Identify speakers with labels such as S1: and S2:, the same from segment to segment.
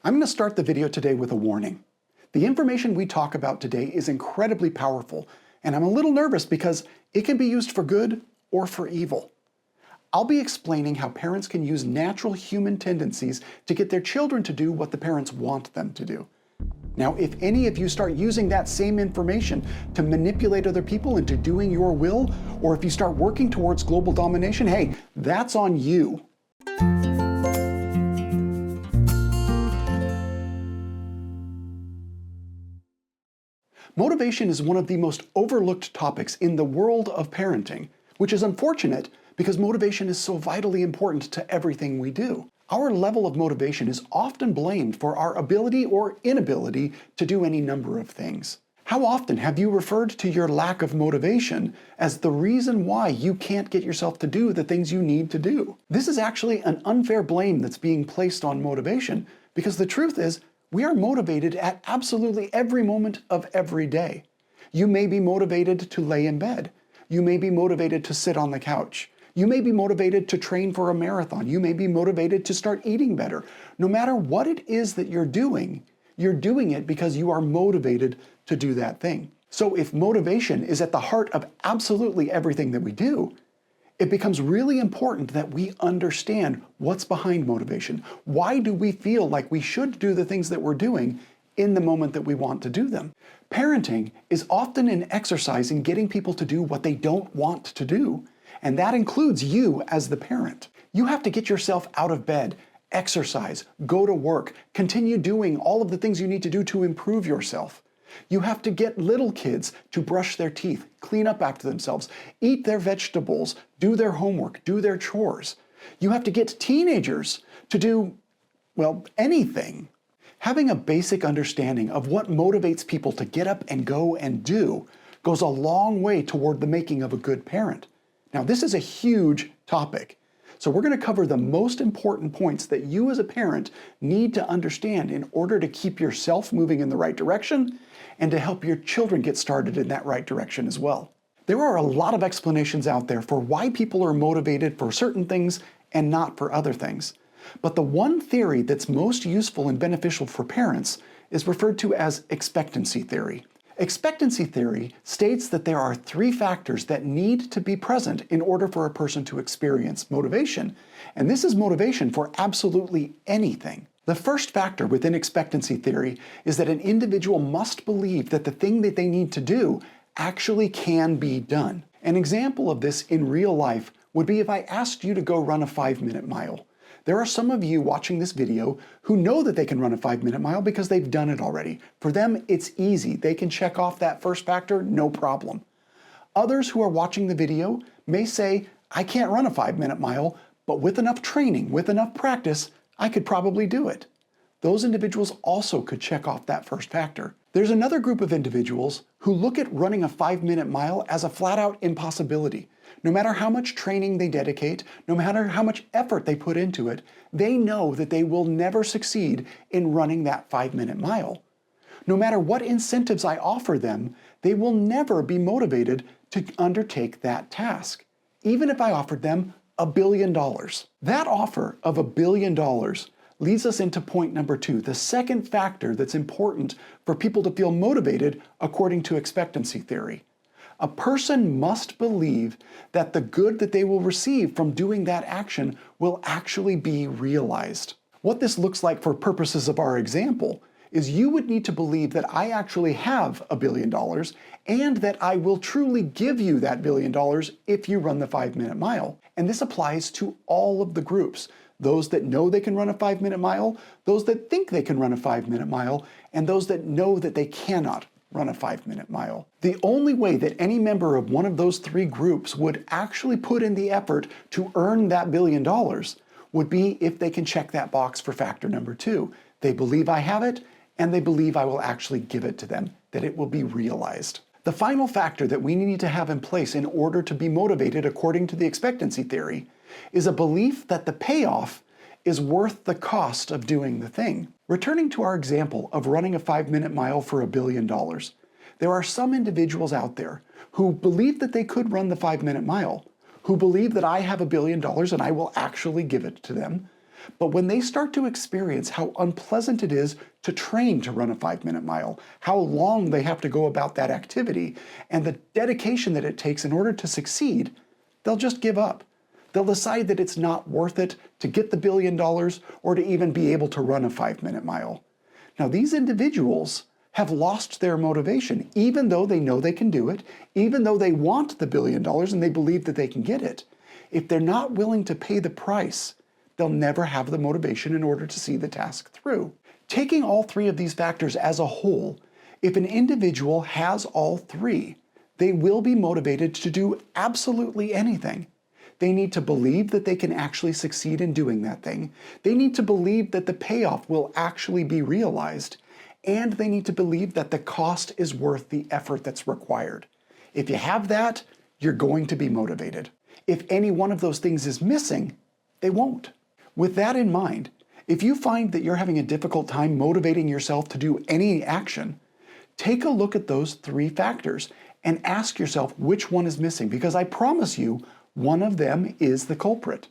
S1: I'm going to start the video today with a warning. The information we talk about today is incredibly powerful, and I'm a little nervous because it can be used for good or for evil. I'll be explaining how parents can use natural human tendencies to get their children to do what the parents want them to do. Now, if any of you start using that same information to manipulate other people into doing your will, or if you start working towards global domination, hey, that's on you. Motivation is one of the most overlooked topics in the world of parenting, which is unfortunate because motivation is so vitally important to everything we do. Our level of motivation is often blamed for our ability or inability to do any number of things. How often have you referred to your lack of motivation as the reason why you can't get yourself to do the things you need to do? This is actually an unfair blame that's being placed on motivation because the truth is, we are motivated at absolutely every moment of every day. You may be motivated to lay in bed. You may be motivated to sit on the couch. You may be motivated to train for a marathon. You may be motivated to start eating better. No matter what it is that you're doing it because you are motivated to do that thing. So if motivation is at the heart of absolutely everything that we do, it becomes really important that we understand what's behind motivation. Why do we feel like we should do the things that we're doing in the moment that we want to do them? Parenting is often an exercise in getting people to do what they don't want to do, and that includes you as the parent. You have to get yourself out of bed, exercise, go to work, continue doing all of the things you need to do to improve yourself. You have to get little kids to brush their teeth, clean up after themselves, eat their vegetables, do their homework, do their chores. You have to get teenagers to do, well, anything. Having a basic understanding of what motivates people to get up and go and do goes a long way toward the making of a good parent. Now, this is a huge topic. So we're going to cover the most important points that you as a parent need to understand in order to keep yourself moving in the right direction and to help your children get started in that right direction as well. There are a lot of explanations out there for why people are motivated for certain things and not for other things. But the one theory that's most useful and beneficial for parents is referred to as expectancy theory. Expectancy theory states that there are 3 factors that need to be present in order for a person to experience motivation, and this is motivation for absolutely anything. The first factor within expectancy theory is that an individual must believe that the thing that they need to do actually can be done. An example of this in real life would be if I asked you to go run a 5-minute mile. There are some of you watching this video who know that they can run a 5-minute mile because they've done it already. For them, it's easy. They can check off that first factor, no problem. Others who are watching the video may say, I can't run a 5-minute mile, but with enough training, with enough practice, I could probably do it. Those individuals also could check off that first factor. There's another group of individuals who look at running a 5-minute mile as a flat-out impossibility. No matter how much training they dedicate, no matter how much effort they put into it, they know that they will never succeed in running that 5-minute mile. No matter what incentives I offer them, they will never be motivated to undertake that task, even if I offered them $1 billion. That offer of $1 billion leads us into point number 2, the second factor that's important for people to feel motivated according to expectancy theory. A person must believe that the good that they will receive from doing that action will actually be realized. What this looks like for purposes of our example is you would need to believe that I actually have $1 billion and that I will truly give you that $1 billion if you run the 5-minute mile. And this applies to all of the groups. Those that know they can run a 5-minute mile, those that think they can run a 5-minute mile, and those that know that they cannot run a 5-minute mile. The only way that any member of one of those 3 groups would actually put in the effort to earn that $1 billion would be if they can check that box for factor number 2. They believe I have it, and they believe I will actually give it to them, that it will be realized. The final factor that we need to have in place in order to be motivated according to the expectancy theory is a belief that the payoff is worth the cost of doing the thing. Returning to our example of running a 5-minute mile for $1 billion, there are some individuals out there who believe that they could run the 5-minute mile, who believe that I have $1 billion and I will actually give it to them, But when they start to experience how unpleasant it is to train to run a 5-minute mile, how long they have to go about that activity, and the dedication that it takes in order to succeed, they'll just give up. They'll decide that it's not worth it to get the $1 billion or to even be able to run a 5-minute mile. Now, these individuals have lost their motivation, even though they know they can do it, even though they want the $1 billion and they believe that they can get it. If they're not willing to pay the price, they'll never have the motivation in order to see the task through. Taking all three of these factors as a whole, if an individual has all three, they will be motivated to do absolutely anything. They need to believe that they can actually succeed in doing that thing. They need to believe that the payoff will actually be realized. And they need to believe that the cost is worth the effort that's required. If you have that, you're going to be motivated. If any one of those things is missing, they won't. With that in mind, if you find that you're having a difficult time motivating yourself to do any action, take a look at those three factors and ask yourself which one is missing, because I promise you, one of them is the culprit.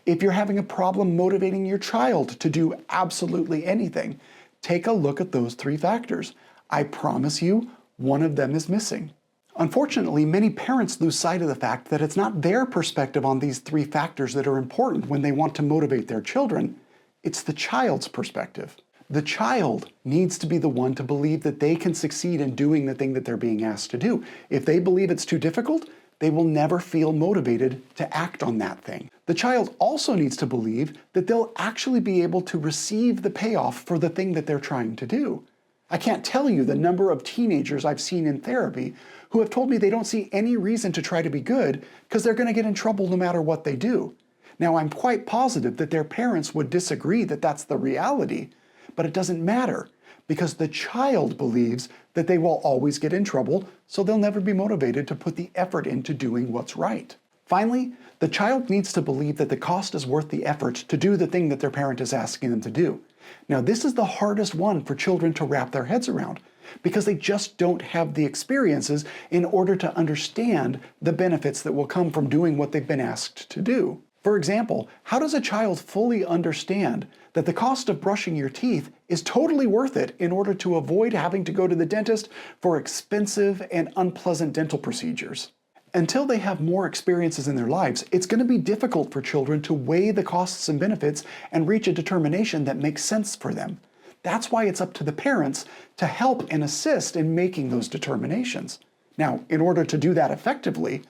S1: If you're having a problem motivating your child to do absolutely anything, take a look at those three factors. I promise you, one of them is missing. Unfortunately, many parents lose sight of the fact that it's not their perspective on these three factors that are important when they want to motivate their children. It's the child's perspective. The child needs to be the one to believe that they can succeed in doing the thing that they're being asked to do. If they believe it's too difficult, they will never feel motivated to act on that thing. The child also needs to believe that they'll actually be able to receive the payoff for the thing that they're trying to do. I can't tell you the number of teenagers I've seen in therapy who have told me they don't see any reason to try to be good because they're going to get in trouble no matter what they do. Now, I'm quite positive that their parents would disagree that that's the reality, but it doesn't matter because the child believes that they will always get in trouble, so they'll never be motivated to put the effort into doing what's right. Finally, the child needs to believe that the cost is worth the effort to do the thing that their parent is asking them to do. Now, this is the hardest one for children to wrap their heads around because they just don't have the experiences in order to understand the benefits that will come from doing what they've been asked to do. For example, how does a child fully understand that the cost of brushing your teeth is totally worth it in order to avoid having to go to the dentist for expensive and unpleasant dental procedures? Until they have more experiences in their lives, it's going to be difficult for children to weigh the costs and benefits and reach a determination that makes sense for them. That's why it's up to the parents to help and assist in making those determinations. Now, in order to do that effectively,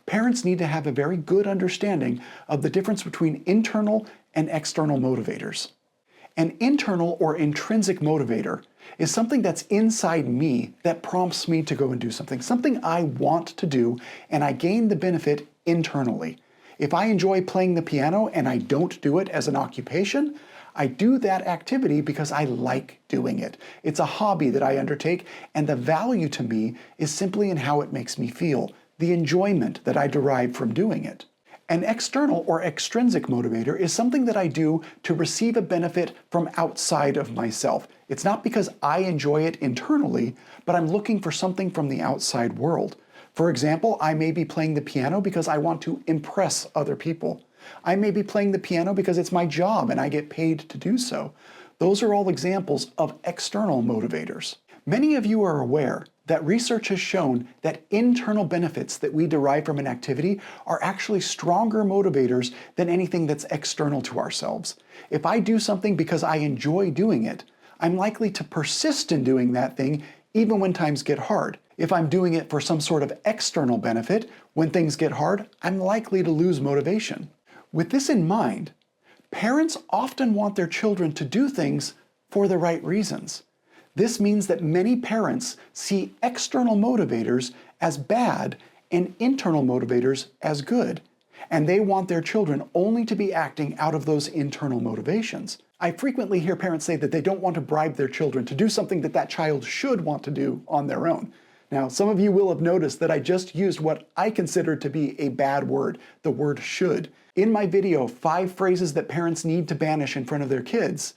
S1: parents need to have a very good understanding of the difference between internal and external motivators. An internal or intrinsic motivator is something that's inside me that prompts me to go and do something I want to do, and I gain the benefit internally. If I enjoy playing the piano and I don't do it as an occupation, I do that activity because I like doing it. It's a hobby that I undertake, and the value to me is simply in how it makes me feel, the enjoyment that I derive from doing it. An external or extrinsic motivator is something that I do to receive a benefit from outside of myself. It's not because I enjoy it internally, but I'm looking for something from the outside world. For example, I may be playing the piano because I want to impress other people. I may be playing the piano because it's my job and I get paid to do so. Those are all examples of external motivators. Many of you are aware that research has shown that internal benefits that we derive from an activity are actually stronger motivators than anything that's external to ourselves. If I do something because I enjoy doing it, I'm likely to persist in doing that thing even when times get hard. If I'm doing it for some sort of external benefit, when things get hard, I'm likely to lose motivation. With this in mind, parents often want their children to do things for the right reasons. This means that many parents see external motivators as bad and internal motivators as good, and they want their children only to be acting out of those internal motivations. I frequently hear parents say that they don't want to bribe their children to do something that child should want to do on their own. Now, some of you will have noticed that I just used what I consider to be a bad word, the word should. In my video, 5 phrases that parents need to banish in front of their kids,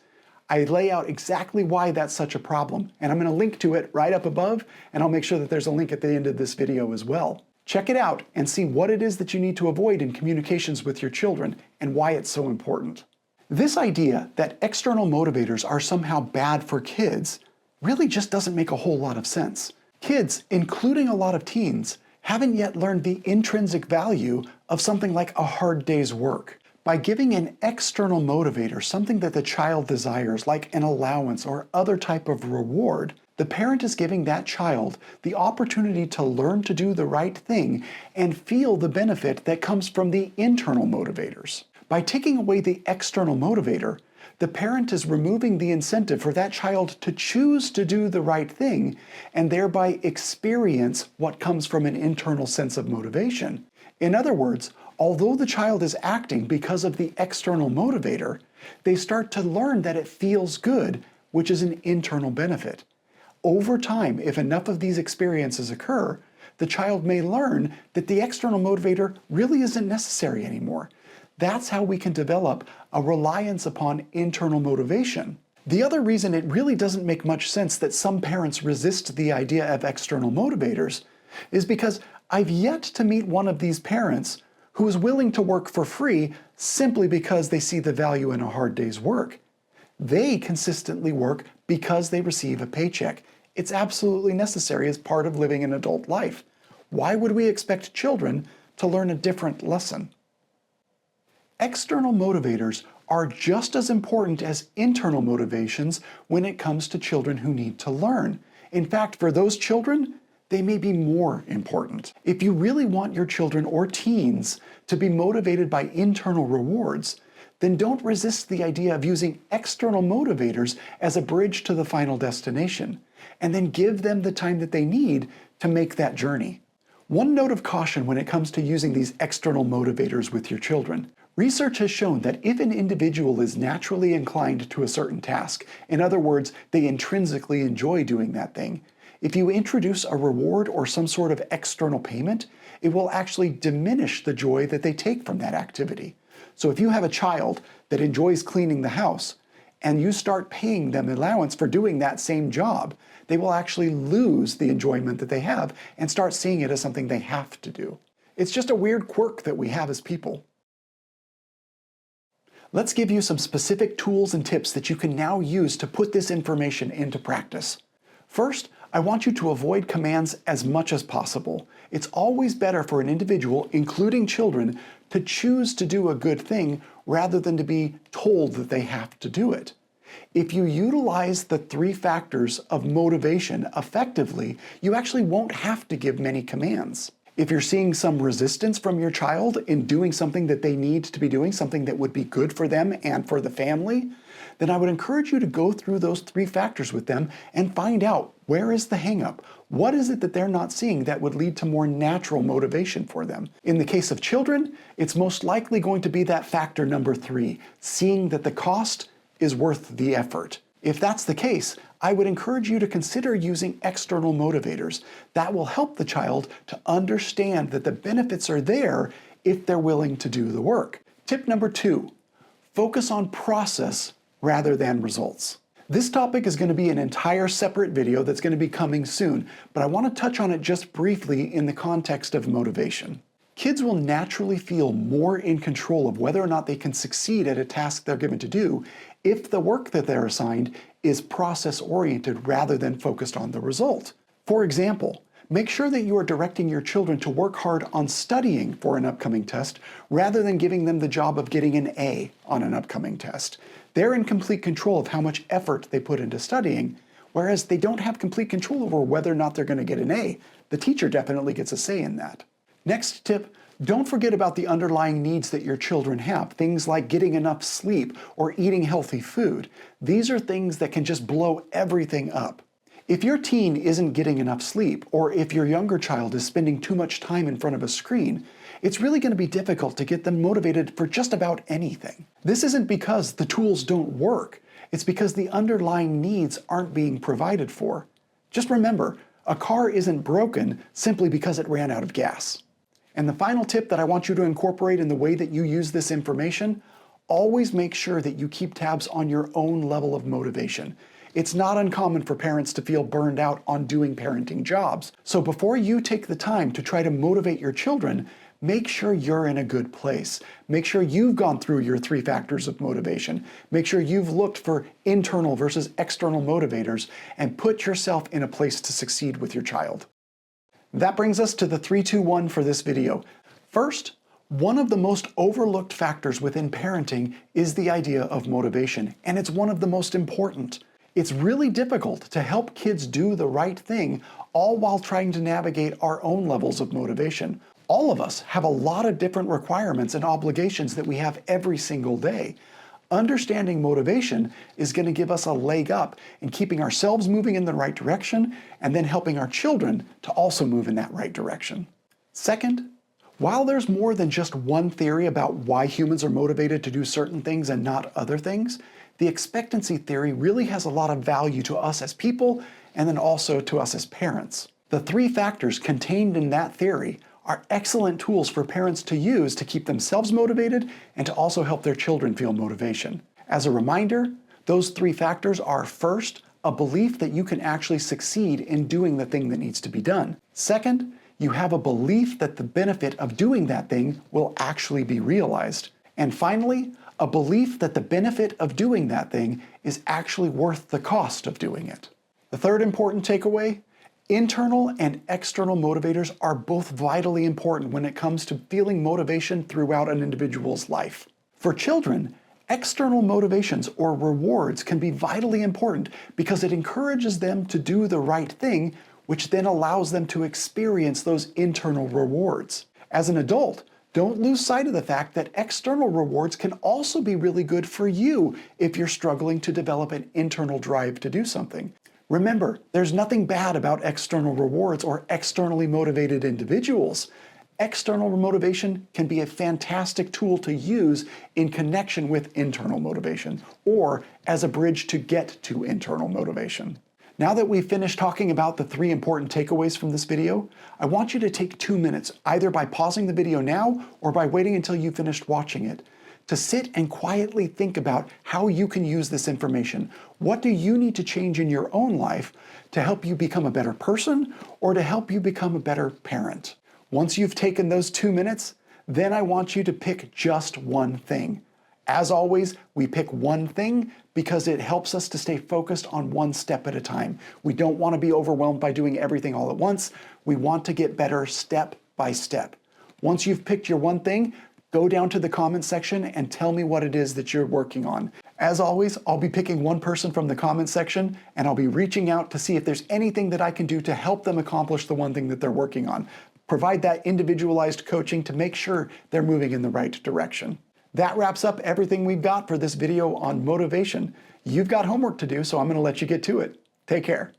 S1: I lay out exactly why that's such a problem, and I'm going to link to it right up above, and I'll make sure that there's a link at the end of this video as well. Check it out and see what it is that you need to avoid in communications with your children and why it's so important. This idea that external motivators are somehow bad for kids really just doesn't make a whole lot of sense. Kids, including a lot of teens, haven't yet learned the intrinsic value of something like a hard day's work. By giving an external motivator something that the child desires, like an allowance or other type of reward, the parent is giving that child the opportunity to learn to do the right thing and feel the benefit that comes from the internal motivators. By taking away the external motivator, the parent is removing the incentive for that child to choose to do the right thing and thereby experience what comes from an internal sense of motivation. In other words, although the child is acting because of the external motivator, they start to learn that it feels good, which is an internal benefit. Over time, if enough of these experiences occur, the child may learn that the external motivator really isn't necessary anymore. That's how we can develop a reliance upon internal motivation. The other reason it really doesn't make much sense that some parents resist the idea of external motivators is because I've yet to meet one of these parents who is willing to work for free simply because they see the value in a hard day's work. They consistently work because they receive a paycheck. It's absolutely necessary as part of living an adult life. Why would we expect children to learn a different lesson? External motivators are just as important as internal motivations when it comes to children who need to learn. In fact, for those children, they may be more important. If you really want your children or teens to be motivated by internal rewards, then don't resist the idea of using external motivators as a bridge to the final destination, and then give them the time that they need to make that journey. One note of caution when it comes to using these external motivators with your children. Research has shown that if an individual is naturally inclined to a certain task, in other words, they intrinsically enjoy doing that thing, if you introduce a reward or some sort of external payment, it will actually diminish the joy that they take from that activity. So if you have a child that enjoys cleaning the house, and you start paying them allowance for doing that same job, they will actually lose the enjoyment that they have and start seeing it as something they have to do. It's just a weird quirk that we have as people. Let's give you some specific tools and tips that you can now use to put this information into practice. First, I want you to avoid commands as much as possible. It's always better for an individual, including children, to choose to do a good thing rather than to be told that they have to do it. If you utilize the 3 factors of motivation effectively, you actually won't have to give many commands. If you're seeing some resistance from your child in doing something that they need to be doing, something that would be good for them and for the family, then I would encourage you to go through those 3 factors with them and find out, where is the hangup? What is it that they're not seeing that would lead to more natural motivation for them? In the case of children, it's most likely going to be that factor number 3, seeing that the cost is worth the effort. If that's the case, I would encourage you to consider using external motivators. That will help the child to understand that the benefits are there if they're willing to do the work. Tip number 2, focus on process rather than results. This topic is going to be an entire separate video that's going to be coming soon, but I want to touch on it just briefly in the context of motivation. Kids will naturally feel more in control of whether or not they can succeed at a task they're given to do if the work that they're assigned is process-oriented rather than focused on the result. For example, make sure that you are directing your children to work hard on studying for an upcoming test rather than giving them the job of getting an A on an upcoming test. They're in complete control of how much effort they put into studying, whereas they don't have complete control over whether or not they're going to get an A. The teacher definitely gets a say in that. Next tip, don't forget about the underlying needs that your children have, things like getting enough sleep or eating healthy food. These are things that can just blow everything up. If your teen isn't getting enough sleep, or if your younger child is spending too much time in front of a screen, it's really going to be difficult to get them motivated for just about anything. This isn't because the tools don't work, it's because the underlying needs aren't being provided for. Just remember, a car isn't broken simply because it ran out of gas. And the final tip that I want you to incorporate in the way that you use this information, always make sure that you keep tabs on your own level of motivation. It's not uncommon for parents to feel burned out on doing parenting jobs. So before you take the time to try to motivate your children, make sure you're in a good place. Make sure you've gone through your 3 factors of motivation. Make sure you've looked for internal versus external motivators and put yourself in a place to succeed with your child. That brings us to the 3-2-1 for this video. First, one of the most overlooked factors within parenting is the idea of motivation, and it's one of the most important. It's really difficult to help kids do the right thing, all while trying to navigate our own levels of motivation. All of us have a lot of different requirements and obligations that we have every single day. Understanding motivation is going to give us a leg up in keeping ourselves moving in the right direction and then helping our children to also move in that right direction. Second, while there's more than just one theory about why humans are motivated to do certain things and not other things, the expectancy theory really has a lot of value to us as people and then also to us as parents. The 3 factors contained in that theory are excellent tools for parents to use to keep themselves motivated and to also help their children feel motivation. As a reminder, those 3 factors are: first, a belief that you can actually succeed in doing the thing that needs to be done. Second, you have a belief that the benefit of doing that thing will actually be realized. And finally, a belief that the benefit of doing that thing is actually worth the cost of doing it. The third important takeaway: internal and external motivators are both vitally important when it comes to feeling motivation throughout an individual's life. For children, external motivations or rewards can be vitally important because it encourages them to do the right thing, which then allows them to experience those internal rewards. As an adult, don't lose sight of the fact that external rewards can also be really good for you if you're struggling to develop an internal drive to do something. Remember, there's nothing bad about external rewards or externally motivated individuals. External motivation can be a fantastic tool to use in connection with internal motivation, or as a bridge to get to internal motivation. Now that we've finished talking about the 3 important takeaways from this video, I want you to take 2 minutes, either by pausing the video now or by waiting until you finished watching it, to sit and quietly think about how you can use this information. What do you need to change in your own life to help you become a better person or to help you become a better parent? Once you've taken those 2 minutes, then I want you to pick just one thing. As always, we pick one thing because it helps us to stay focused on one step at a time. We don't want to be overwhelmed by doing everything all at once. We want to get better step by step. Once you've picked your one thing, go down to the comment section and tell me what it is that you're working on. As always, I'll be picking one person from the comment section and I'll be reaching out to see if there's anything that I can do to help them accomplish the one thing that they're working on. Provide that individualized coaching to make sure they're moving in the right direction. That wraps up everything we've got for this video on motivation. You've got homework to do, so I'm going to let you get to it. Take care.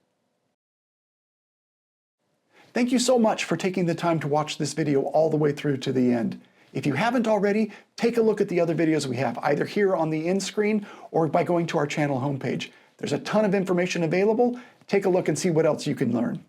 S1: Thank you so much for taking the time to watch this video all the way through to the end. If you haven't already, take a look at the other videos we have, either here on the end screen or by going to our channel homepage. There's a ton of information available. Take a look and see what else you can learn.